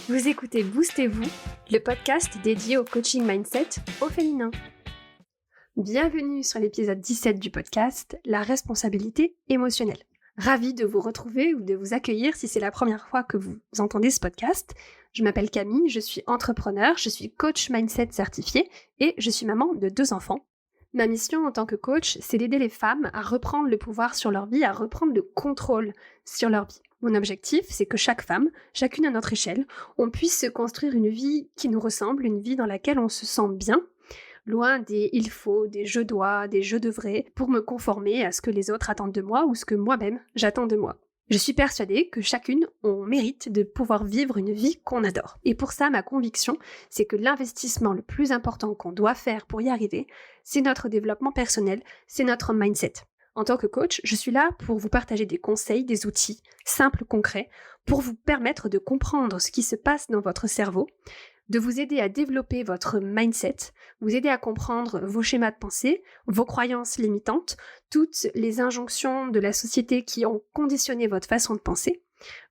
Vous écoutez Boostez-vous, le podcast dédié au coaching mindset au féminin. Bienvenue sur l'épisode 17 du podcast, la responsabilité émotionnelle. Ravie de vous retrouver ou de vous accueillir si c'est la première fois que vous entendez ce podcast. Je m'appelle Camille, je suis entrepreneur, je suis coach mindset certifié et je suis maman de 2 enfants. Ma mission en tant que coach, c'est d'aider les femmes à reprendre le pouvoir sur leur vie, à reprendre le contrôle sur leur vie. Mon objectif, c'est que chaque femme, chacune à notre échelle, on puisse se construire une vie qui nous ressemble, une vie dans laquelle on se sent bien, loin des « il faut », des « je dois », des « je devrais », pour me conformer à ce que les autres attendent de moi ou ce que moi-même j'attends de moi. Je suis persuadée que chacune, on mérite de pouvoir vivre une vie qu'on adore. Et pour ça, ma conviction, c'est que l'investissement le plus important qu'on doit faire pour y arriver, c'est notre développement personnel, c'est notre mindset. En tant que coach, je suis là pour vous partager des conseils, des outils simples, concrets, pour vous permettre de comprendre ce qui se passe dans votre cerveau, de vous aider à développer votre mindset, vous aider à comprendre vos schémas de pensée, vos croyances limitantes, toutes les injonctions de la société qui ont conditionné votre façon de penser,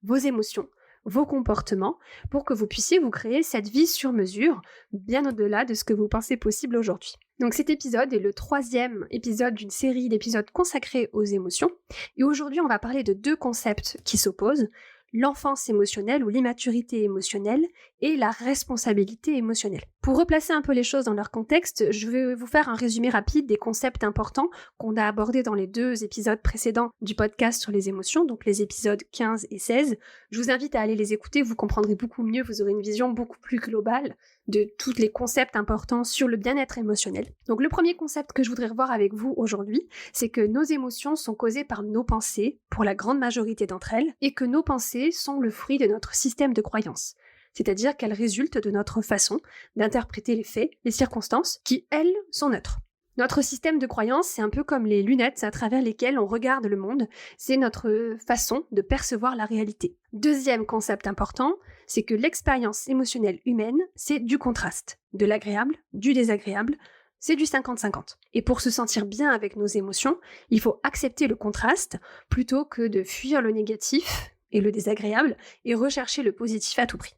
vos émotions, vos comportements, pour que vous puissiez vous créer cette vie sur mesure, bien au-delà de ce que vous pensez possible aujourd'hui. Donc cet épisode est le 3e épisode d'une série d'épisodes consacrés aux émotions, et aujourd'hui on va parler de 2 concepts qui s'opposent, l'enfance émotionnelle ou l'immaturité émotionnelle et la responsabilité émotionnelle. Pour replacer un peu les choses dans leur contexte, je vais vous faire un résumé rapide des concepts importants qu'on a abordés dans les 2 épisodes précédents du podcast sur les émotions, donc les épisodes 15 et 16. Je vous invite à aller les écouter, vous comprendrez beaucoup mieux, vous aurez une vision beaucoup plus globale de tous les concepts importants sur le bien-être émotionnel. Donc le premier concept que je voudrais revoir avec vous aujourd'hui, c'est que nos émotions sont causées par nos pensées, pour la grande majorité d'entre elles, et que nos pensées sont le fruit de notre système de croyances. C'est-à-dire qu'elles résultent de notre façon d'interpréter les faits, les circonstances, qui, elles, sont neutres. Notre système de croyances, c'est un peu comme les lunettes à travers lesquelles on regarde le monde, c'est notre façon de percevoir la réalité. Deuxième concept important, c'est que l'expérience émotionnelle humaine, c'est du contraste, de l'agréable, du désagréable, c'est du 50-50. Et pour se sentir bien avec nos émotions, il faut accepter le contraste plutôt que de fuir le négatif et le désagréable et rechercher le positif à tout prix.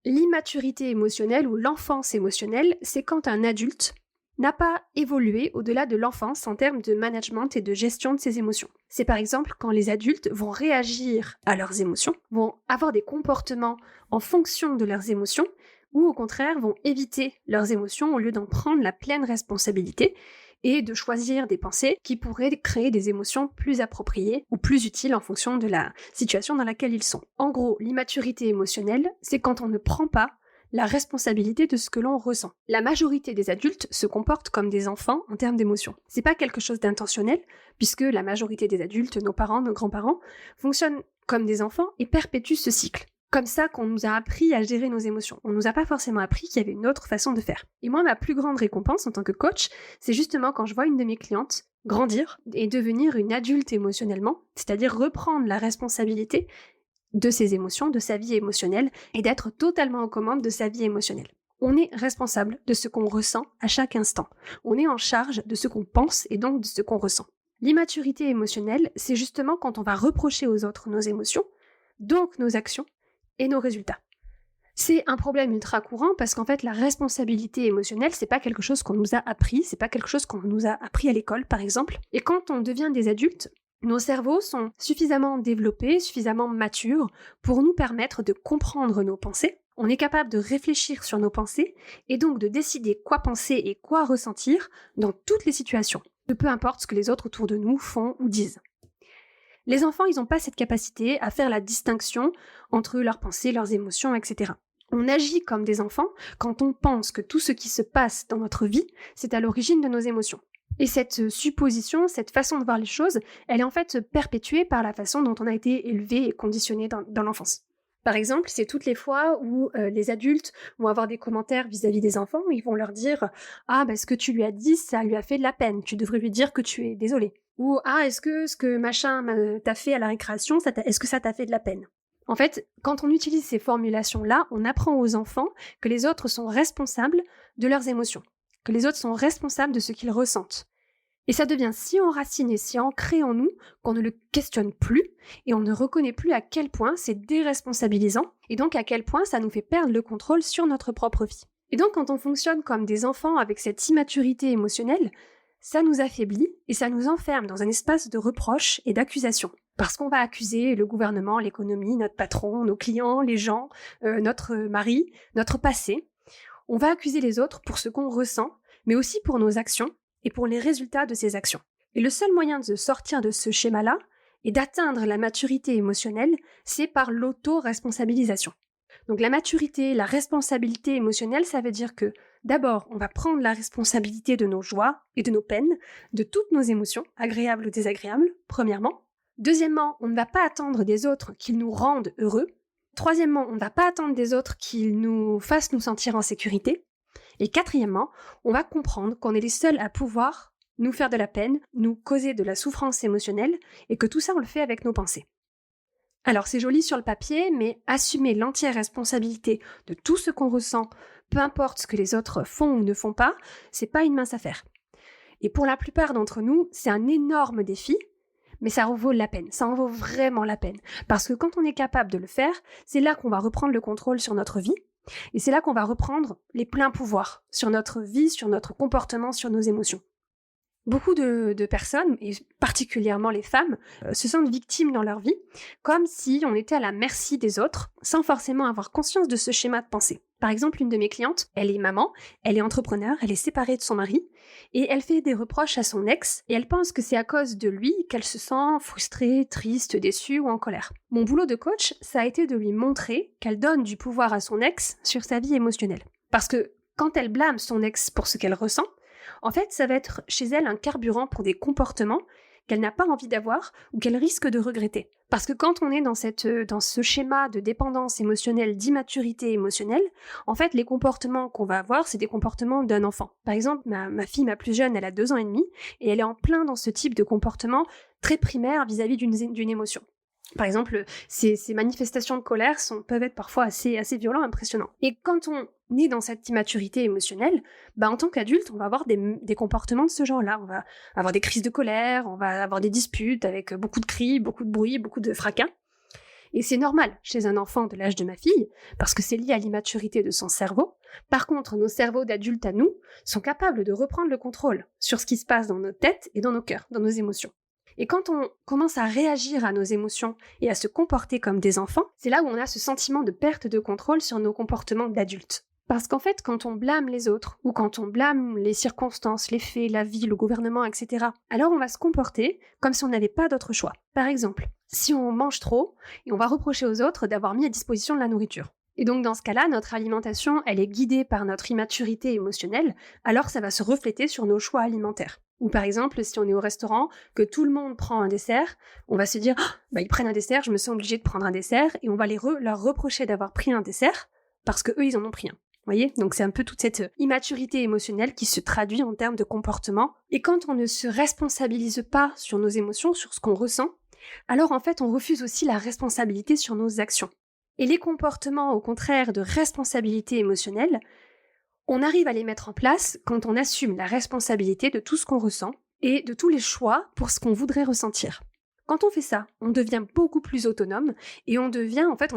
L'immaturité émotionnelle ou l'enfance émotionnelle, c'est quand un adulte n'a pas évolué au-delà de l'enfance en termes de management et de gestion de ses émotions. C'est par exemple quand les adultes vont réagir à leurs émotions, vont avoir des comportements en fonction de leurs émotions, ou au contraire vont éviter leurs émotions au lieu d'en prendre la pleine responsabilité et de choisir des pensées qui pourraient créer des émotions plus appropriées ou plus utiles en fonction de la situation dans laquelle ils sont. En gros, l'immaturité émotionnelle, c'est quand on ne prend pas la responsabilité de ce que l'on ressent. La majorité des adultes se comportent comme des enfants en termes d'émotions. C'est pas quelque chose d'intentionnel, puisque la majorité des adultes, nos parents, nos grands-parents, fonctionnent comme des enfants et perpétuent ce cycle. Comme ça qu'on nous a appris à gérer nos émotions. On nous a pas forcément appris qu'il y avait une autre façon de faire. Et moi, ma plus grande récompense en tant que coach, c'est justement quand je vois une de mes clientes grandir et devenir une adulte émotionnellement, c'est-à-dire reprendre la responsabilité de ses émotions, de sa vie émotionnelle, et d'être totalement aux commandes de sa vie émotionnelle. On est responsable de ce qu'on ressent à chaque instant. On est en charge de ce qu'on pense et donc de ce qu'on ressent. L'immaturité émotionnelle, c'est justement quand on va reprocher aux autres nos émotions, donc nos actions, et nos résultats. C'est un problème ultra courant parce qu'en fait la responsabilité émotionnelle c'est pas quelque chose qu'on nous a appris, c'est pas quelque chose qu'on nous a appris à l'école par exemple, et quand on devient des adultes, nos cerveaux sont suffisamment développés, suffisamment matures pour nous permettre de comprendre nos pensées, on est capable de réfléchir sur nos pensées et donc de décider quoi penser et quoi ressentir dans toutes les situations, peu importe ce que les autres autour de nous font ou disent. Les enfants, ils n'ont pas cette capacité à faire la distinction entre leurs pensées, leurs émotions, etc. On agit comme des enfants quand on pense que tout ce qui se passe dans notre vie, c'est à l'origine de nos émotions. Et cette supposition, cette façon de voir les choses, elle est en fait perpétuée par la façon dont on a été élevé et conditionné dans l'enfance. Par exemple, c'est toutes les fois où les adultes vont avoir des commentaires vis-à-vis des enfants, où ils vont leur dire « Ah, ce que tu lui as dit, ça lui a fait de la peine, tu devrais lui dire que tu es désolé. » Ou « Ah, est-ce que ce que machin t'a fait à la récréation, est-ce que ça t'a fait de la peine ?» En fait, quand on utilise ces formulations-là, on apprend aux enfants que les autres sont responsables de leurs émotions, que les autres sont responsables de ce qu'ils ressentent. Et ça devient si enraciné, si ancré en nous qu'on ne le questionne plus et on ne reconnaît plus à quel point c'est déresponsabilisant et donc à quel point ça nous fait perdre le contrôle sur notre propre vie. Et donc quand on fonctionne comme des enfants avec cette immaturité émotionnelle, ça nous affaiblit et ça nous enferme dans un espace de reproche et d'accusation. Parce qu'on va accuser le gouvernement, l'économie, notre patron, nos clients, les gens, notre mari, notre passé. On va accuser les autres pour ce qu'on ressent, mais aussi pour nos actions et pour les résultats de ces actions. Et le seul moyen de sortir de ce schéma-là et d'atteindre la maturité émotionnelle, c'est par l'auto-responsabilisation. Donc la maturité, la responsabilité émotionnelle, ça veut dire que d'abord, on va prendre la responsabilité de nos joies et de nos peines, de toutes nos émotions, agréables ou désagréables, premièrement. Deuxièmement, on ne va pas attendre des autres qu'ils nous rendent heureux. Troisièmement, on ne va pas attendre des autres qu'ils nous fassent nous sentir en sécurité. Et quatrièmement, on va comprendre qu'on est les seuls à pouvoir nous faire de la peine, nous causer de la souffrance émotionnelle, et que tout ça, on le fait avec nos pensées. Alors c'est joli sur le papier, mais assumer l'entière responsabilité de tout ce qu'on ressent, peu importe ce que les autres font ou ne font pas, c'est pas une mince affaire. Et pour la plupart d'entre nous, c'est un énorme défi, mais ça en vaut la peine, ça en vaut vraiment la peine. Parce que quand on est capable de le faire, c'est là qu'on va reprendre le contrôle sur notre vie, et c'est là qu'on va reprendre les pleins pouvoirs sur notre vie, sur notre comportement, sur nos émotions. Beaucoup de personnes, et particulièrement les femmes, se sentent victimes dans leur vie, comme si on était à la merci des autres, sans forcément avoir conscience de ce schéma de pensée. Par exemple, une de mes clientes, elle est maman, elle est entrepreneur, elle est séparée de son mari, et elle fait des reproches à son ex, et elle pense que c'est à cause de lui qu'elle se sent frustrée, triste, déçue ou en colère. Mon boulot de coach, ça a été de lui montrer qu'elle donne du pouvoir à son ex sur sa vie émotionnelle. Parce que quand elle blâme son ex pour ce qu'elle ressent, en fait, ça va être chez elle un carburant pour des comportements qu'elle n'a pas envie d'avoir ou qu'elle risque de regretter. Parce que quand on est dans ce schéma de dépendance émotionnelle, d'immaturité émotionnelle, en fait, les comportements qu'on va avoir, c'est des comportements d'un enfant. Par exemple, ma fille, ma plus jeune, elle a 2 ans et demi, et elle est en plein dans ce type de comportement très primaire vis-à-vis d'une émotion. Par exemple, ces manifestations de colère peuvent être parfois assez violentes, impressionnants. Et quand on est dans cette immaturité émotionnelle, en tant qu'adulte, on va avoir des comportements de ce genre-là. On va avoir des crises de colère, on va avoir des disputes avec beaucoup de cris, beaucoup de bruit, beaucoup de fracas. Et c'est normal chez un enfant de l'âge de ma fille, parce que c'est lié à l'immaturité de son cerveau. Par contre, nos cerveaux d'adultes à nous sont capables de reprendre le contrôle sur ce qui se passe dans notre tête et dans nos cœurs, dans nos émotions. Et quand on commence à réagir à nos émotions et à se comporter comme des enfants, c'est là où on a ce sentiment de perte de contrôle sur nos comportements d'adultes. Parce qu'en fait, quand on blâme les autres, ou quand on blâme les circonstances, les faits, la vie, le gouvernement, etc., alors on va se comporter comme si on n'avait pas d'autre choix. Par exemple, si on mange trop, et on va reprocher aux autres d'avoir mis à disposition de la nourriture. Et donc dans ce cas-là, notre alimentation, elle est guidée par notre immaturité émotionnelle, alors ça va se refléter sur nos choix alimentaires. Ou par exemple, si on est au restaurant, que tout le monde prend un dessert, on va se dire « ils prennent un dessert, je me sens obligée de prendre un dessert » et on va leur reprocher d'avoir pris un dessert parce qu'eux, ils en ont pris un. Vous voyez ? Donc c'est un peu toute cette immaturité émotionnelle qui se traduit en termes de comportement. Et quand on ne se responsabilise pas sur nos émotions, sur ce qu'on ressent, alors en fait on refuse aussi la responsabilité sur nos actions. Et les comportements, au contraire, de responsabilité émotionnelle, on arrive à les mettre en place quand on assume la responsabilité de tout ce qu'on ressent et de tous les choix pour ce qu'on voudrait ressentir. Quand on fait ça, on devient beaucoup plus autonome et on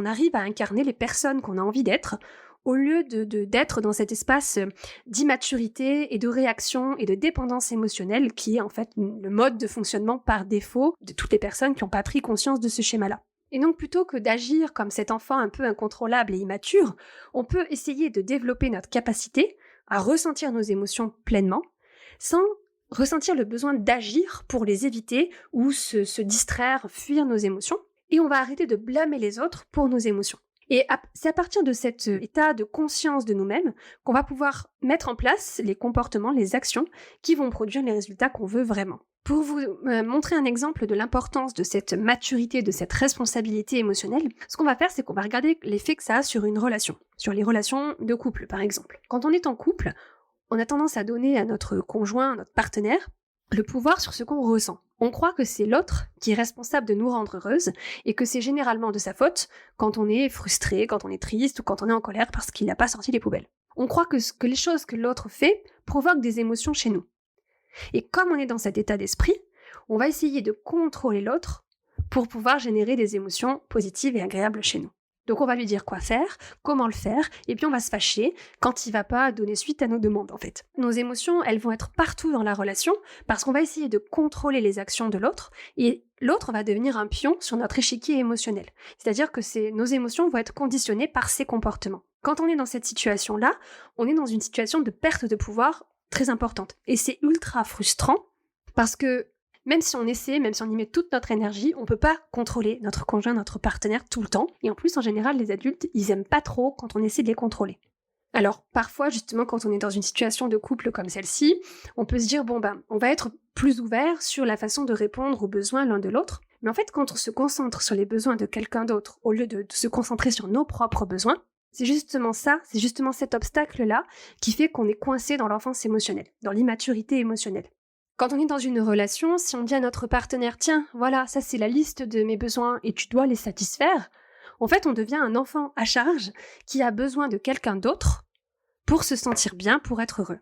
arrive à incarner les personnes qu'on a envie d'être au lieu d'être dans cet espace d'immaturité et de réaction et de dépendance émotionnelle qui est en fait le mode de fonctionnement par défaut de toutes les personnes qui n'ont pas pris conscience de ce schéma-là. Et donc plutôt que d'agir comme cet enfant un peu incontrôlable et immature, on peut essayer de développer notre capacité à ressentir nos émotions pleinement, sans ressentir le besoin d'agir pour les éviter ou se distraire, fuir nos émotions, et on va arrêter de blâmer les autres pour nos émotions. Et c'est à partir de cet état de conscience de nous-mêmes qu'on va pouvoir mettre en place les comportements, les actions qui vont produire les résultats qu'on veut vraiment. Pour vous montrer un exemple de l'importance de cette maturité, de cette responsabilité émotionnelle, ce qu'on va faire, c'est qu'on va regarder l'effet que ça a sur une relation, sur les relations de couple par exemple. Quand on est en couple, on a tendance à donner à notre conjoint, à notre partenaire, le pouvoir sur ce qu'on ressent. On croit que c'est l'autre qui est responsable de nous rendre heureuses et que c'est généralement de sa faute quand on est frustré, quand on est triste ou quand on est en colère parce qu'il n'a pas sorti les poubelles. On croit que les choses que l'autre fait provoquent des émotions chez nous. Et comme on est dans cet état d'esprit, on va essayer de contrôler l'autre pour pouvoir générer des émotions positives et agréables chez nous. Donc on va lui dire quoi faire, comment le faire, et puis on va se fâcher quand il va pas donner suite à nos demandes en fait. Nos émotions, elles vont être partout dans la relation parce qu'on va essayer de contrôler les actions de l'autre et l'autre va devenir un pion sur notre échiquier émotionnel. C'est-à-dire que nos émotions vont être conditionnées par ses comportements. Quand on est dans cette situation-là, on est dans une situation de perte de pouvoir très importante. Et c'est ultra frustrant parce que même si on essaie, même si on y met toute notre énergie, on peut pas contrôler notre conjoint, notre partenaire tout le temps. Et en plus, en général, les adultes, ils aiment pas trop quand on essaie de les contrôler. Alors, parfois, justement, quand on est dans une situation de couple comme celle-ci, on peut se dire, on va être plus ouvert sur la façon de répondre aux besoins l'un de l'autre. Mais en fait, quand on se concentre sur les besoins de quelqu'un d'autre, au lieu de se concentrer sur nos propres besoins, c'est justement ça, c'est justement cet obstacle-là qui fait qu'on est coincé dans l'enfance émotionnelle, dans l'immaturité émotionnelle. Quand on est dans une relation, si on dit à notre partenaire « Tiens, voilà, ça c'est la liste de mes besoins et tu dois les satisfaire », en fait, on devient un enfant à charge qui a besoin de quelqu'un d'autre pour se sentir bien, pour être heureux.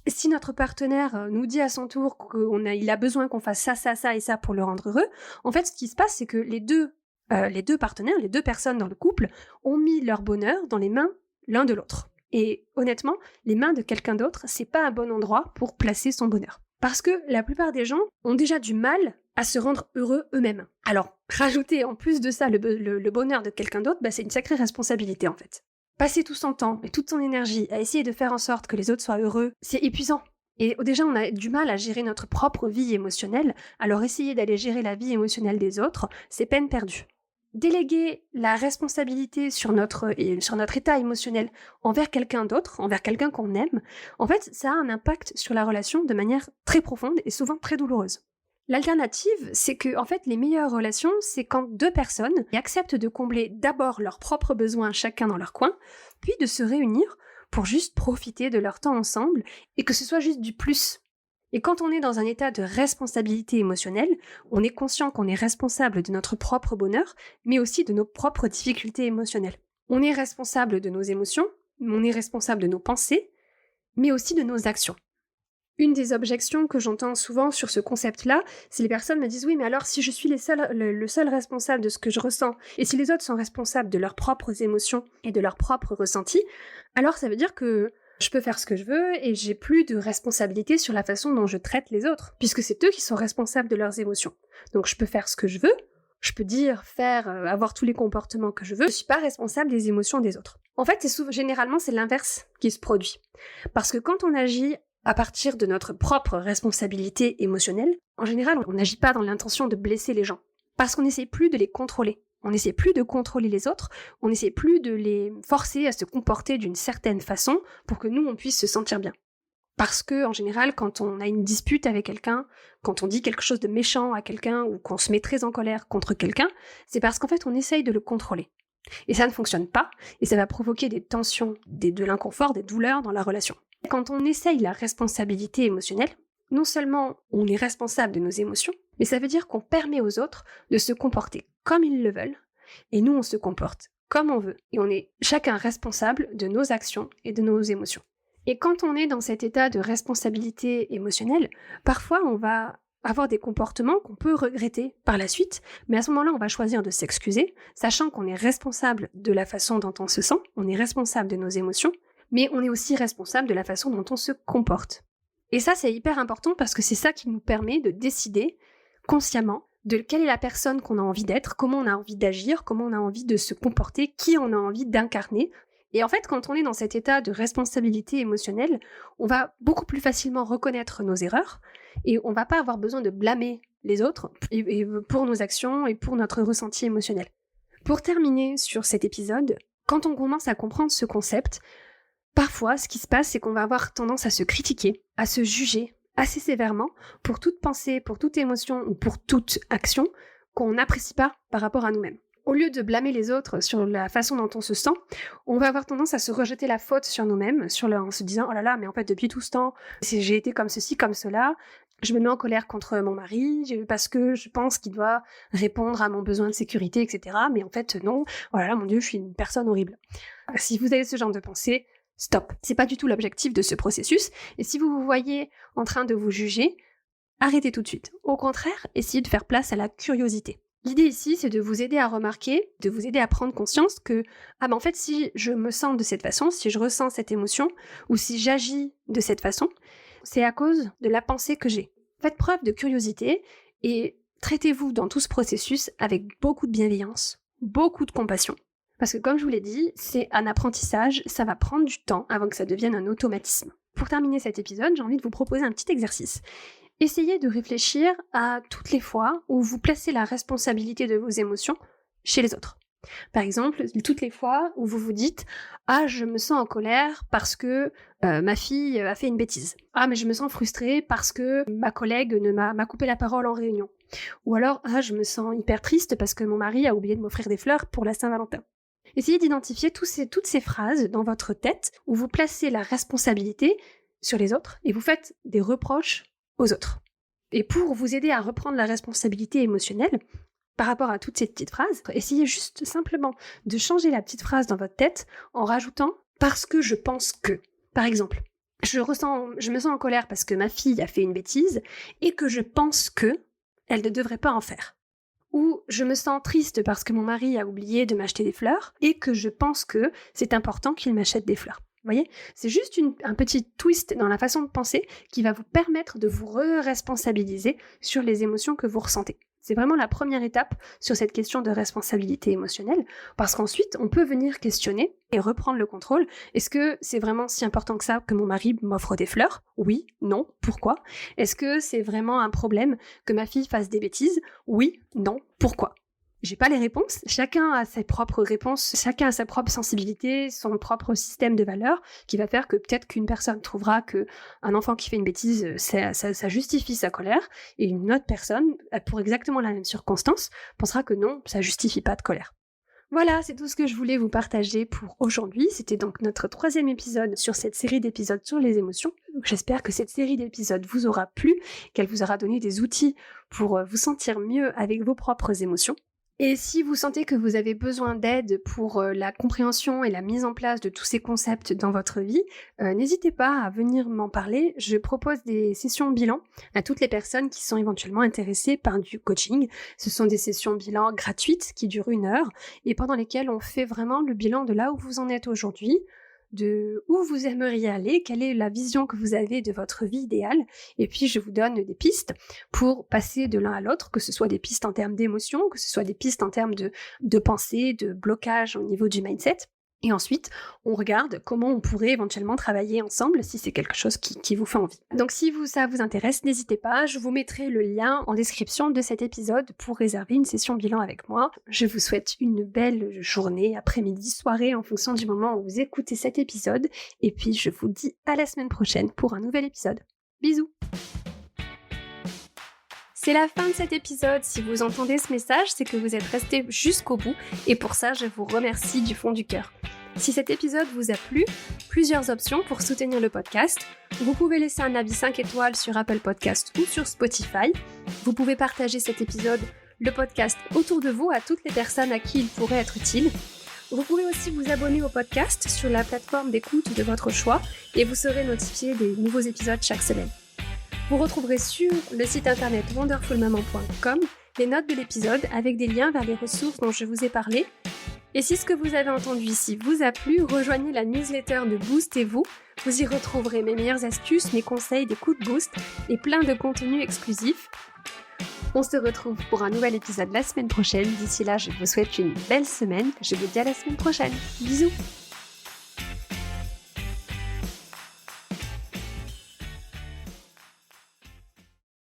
Si notre partenaire nous dit à son tour qu'il a besoin qu'on fasse ça, ça, ça et ça pour le rendre heureux, en fait, ce qui se passe, c'est que les deux partenaires, les deux personnes dans le couple, ont mis leur bonheur dans les mains l'un de l'autre. Et honnêtement, les mains de quelqu'un d'autre, c'est pas un bon endroit pour placer son bonheur. Parce que la plupart des gens ont déjà du mal à se rendre heureux eux-mêmes. Alors, rajouter en plus de ça le bonheur de quelqu'un d'autre, c'est une sacrée responsabilité en fait. Passer tout son temps et toute son énergie à essayer de faire en sorte que les autres soient heureux, c'est épuisant. Et déjà, on a du mal à gérer notre propre vie émotionnelle, alors essayer d'aller gérer la vie émotionnelle des autres, c'est peine perdue. Déléguer la responsabilité sur notre état émotionnel envers quelqu'un d'autre, envers quelqu'un qu'on aime, en fait, ça a un impact sur la relation de manière très profonde et souvent très douloureuse. L'alternative, c'est que, en fait, les meilleures relations, c'est quand deux personnes acceptent de combler d'abord leurs propres besoins chacun dans leur coin, puis de se réunir pour juste profiter de leur temps ensemble et que ce soit juste du plus. Et quand on est dans un état de responsabilité émotionnelle, on est conscient qu'on est responsable de notre propre bonheur, mais aussi de nos propres difficultés émotionnelles. On est responsable de nos émotions, on est responsable de nos pensées, mais aussi de nos actions. Une des objections que j'entends souvent sur ce concept-là, c'est les personnes me disent « Oui, mais alors si je suis le seul responsable de ce que je ressens, et si les autres sont responsables de leurs propres émotions et de leurs propres ressentis, alors ça veut dire que je peux faire ce que je veux et j'ai plus de responsabilité sur la façon dont je traite les autres, puisque c'est eux qui sont responsables de leurs émotions. Donc je peux faire ce que je veux, je peux dire, faire, avoir tous les comportements que je veux, je suis pas responsable des émotions des autres. » En fait, généralement, c'est l'inverse qui se produit. Parce que quand on agit à partir de notre propre responsabilité émotionnelle, en général, on n'agit pas dans l'intention de blesser les gens. Parce qu'on n'essaie plus de les contrôler. On n'essaie plus de contrôler les autres, on n'essaie plus de les forcer à se comporter d'une certaine façon pour que nous, on puisse se sentir bien. Parce que, en général, quand on a une dispute avec quelqu'un, quand on dit quelque chose de méchant à quelqu'un ou qu'on se met très en colère contre quelqu'un, c'est parce qu'en fait, on essaye de le contrôler. Et ça ne fonctionne pas, et ça va provoquer des tensions, de l'inconfort, des douleurs dans la relation. Quand on essaye la responsabilité émotionnelle, non seulement on est responsable de nos émotions, mais ça veut dire qu'on permet aux autres de se comporter comme ils le veulent, et nous on se comporte comme on veut, et on est chacun responsable de nos actions et de nos émotions. Et quand on est dans cet état de responsabilité émotionnelle, parfois on va avoir des comportements qu'on peut regretter par la suite, mais à ce moment-là on va choisir de s'excuser, sachant qu'on est responsable de la façon dont on se sent, on est responsable de nos émotions, mais on est aussi responsable de la façon dont on se comporte. Et ça, c'est hyper important parce que c'est ça qui nous permet de décider consciemment de quelle est la personne qu'on a envie d'être, comment on a envie d'agir, comment on a envie de se comporter, qui on a envie d'incarner. Et en fait, quand on est dans cet état de responsabilité émotionnelle, on va beaucoup plus facilement reconnaître nos erreurs et on va pas avoir besoin de blâmer les autres pour nos actions et pour notre ressenti émotionnel. Pour terminer sur cet épisode, quand on commence à comprendre ce concept, parfois, ce qui se passe, c'est qu'on va avoir tendance à se critiquer, à se juger assez sévèrement pour toute pensée, pour toute émotion ou pour toute action qu'on n'apprécie pas par rapport à nous-mêmes. Au lieu de blâmer les autres sur la façon dont on se sent, on va avoir tendance à se rejeter la faute sur nous-mêmes, en se disant « Oh là là, mais en fait, depuis tout ce temps, j'ai été comme ceci, comme cela, je me mets en colère contre mon mari parce que je pense qu'il doit répondre à mon besoin de sécurité, etc. Mais en fait, non, oh là là, mon Dieu, je suis une personne horrible. » Si vous avez ce genre de pensée, Stop. C'est pas du tout l'objectif de ce processus. Et si vous vous voyez en train de vous juger, arrêtez tout de suite. Au contraire, essayez de faire place à la curiosité. L'idée ici, c'est de vous aider à remarquer, de vous aider à prendre conscience que, en fait, si je me sens de cette façon, si je ressens cette émotion, ou si j'agis de cette façon, c'est à cause de la pensée que j'ai. Faites preuve de curiosité et traitez-vous dans tout ce processus avec beaucoup de bienveillance, beaucoup de compassion. Parce que comme je vous l'ai dit, c'est un apprentissage, ça va prendre du temps avant que ça devienne un automatisme. Pour terminer cet épisode, j'ai envie de vous proposer un petit exercice. Essayez de réfléchir à toutes les fois où vous placez la responsabilité de vos émotions chez les autres. Par exemple, toutes les fois où vous vous dites « Ah, je me sens en colère parce que ma fille a fait une bêtise. Ah, mais je me sens frustrée parce que ma collègue m'a coupé la parole en réunion. » Ou alors « Ah, je me sens hyper triste parce que mon mari a oublié de m'offrir des fleurs pour la Saint-Valentin. » Essayez d'identifier toutes ces phrases dans votre tête où vous placez la responsabilité sur les autres et vous faites des reproches aux autres. Et pour vous aider à reprendre la responsabilité émotionnelle, par rapport à toutes ces petites phrases, essayez juste simplement de changer la petite phrase dans votre tête en rajoutant « parce que je pense que ». Par exemple, je me sens en colère parce que ma fille a fait une bêtise et que je pense que elle ne devrait pas en faire. Ou je me sens triste parce que mon mari a oublié de m'acheter des fleurs et que je pense que c'est important qu'il m'achète des fleurs. Vous voyez, c'est juste un petit twist dans la façon de penser qui va vous permettre de vous re-responsabiliser sur les émotions que vous ressentez. C'est vraiment la première étape sur cette question de responsabilité émotionnelle, parce qu'ensuite, on peut venir questionner et reprendre le contrôle. Est-ce que c'est vraiment si important que ça que mon mari m'offre des fleurs ? Oui, non, pourquoi ? Est-ce que c'est vraiment un problème que ma fille fasse des bêtises ? Oui, non, pourquoi ? J'ai pas les réponses, chacun a ses propres réponses, chacun a sa propre sensibilité, son propre système de valeurs, qui va faire que peut-être qu'une personne trouvera que un enfant qui fait une bêtise, ça justifie sa colère, et une autre personne, pour exactement la même circonstance, pensera que non, ça justifie pas de colère. Voilà, c'est tout ce que je voulais vous partager pour aujourd'hui. C'était donc notre 3e épisode sur cette série d'épisodes sur les émotions. Donc, j'espère que cette série d'épisodes vous aura plu, qu'elle vous aura donné des outils pour vous sentir mieux avec vos propres émotions. Et si vous sentez que vous avez besoin d'aide pour la compréhension et la mise en place de tous ces concepts dans votre vie, n'hésitez pas à venir m'en parler. Je propose des sessions bilan à toutes les personnes qui sont éventuellement intéressées par du coaching. Ce sont des sessions bilan gratuites qui durent 1 heure et pendant lesquelles on fait vraiment le bilan de là où vous en êtes aujourd'hui, de où vous aimeriez aller, quelle est la vision que vous avez de votre vie idéale, et puis je vous donne des pistes pour passer de l'un à l'autre, que ce soit des pistes en termes d'émotion, que ce soit des pistes en termes de pensée, de blocage au niveau du mindset. Et ensuite, on regarde comment on pourrait éventuellement travailler ensemble si c'est quelque chose qui vous fait envie. Donc si ça vous intéresse, n'hésitez pas, je vous mettrai le lien en description de cet épisode pour réserver une session bilan avec moi. Je vous souhaite une belle journée, après-midi, soirée en fonction du moment où vous écoutez cet épisode. Et puis je vous dis à la semaine prochaine pour un nouvel épisode. Bisous! C'est la fin de cet épisode. Si vous entendez ce message, c'est que vous êtes resté jusqu'au bout et pour ça, je vous remercie du fond du cœur. Si cet épisode vous a plu, plusieurs options pour soutenir le podcast. Vous pouvez laisser un avis 5 étoiles sur Apple Podcast ou sur Spotify. Vous pouvez partager cet épisode, le podcast, autour de vous à toutes les personnes à qui il pourrait être utile. Vous pouvez aussi vous abonner au podcast sur la plateforme d'écoute de votre choix et vous serez notifié des nouveaux épisodes chaque semaine. Vous retrouverez sur le site internet wonderfulmaman.com les notes de l'épisode avec des liens vers les ressources dont je vous ai parlé. Et si ce que vous avez entendu ici vous a plu, rejoignez la newsletter de Boostez-vous. Vous y retrouverez mes meilleures astuces, mes conseils, des coups de boost et plein de contenus exclusifs. On se retrouve pour un nouvel épisode la semaine prochaine. D'ici là, je vous souhaite une belle semaine. Je vous dis à la semaine prochaine. Bisous!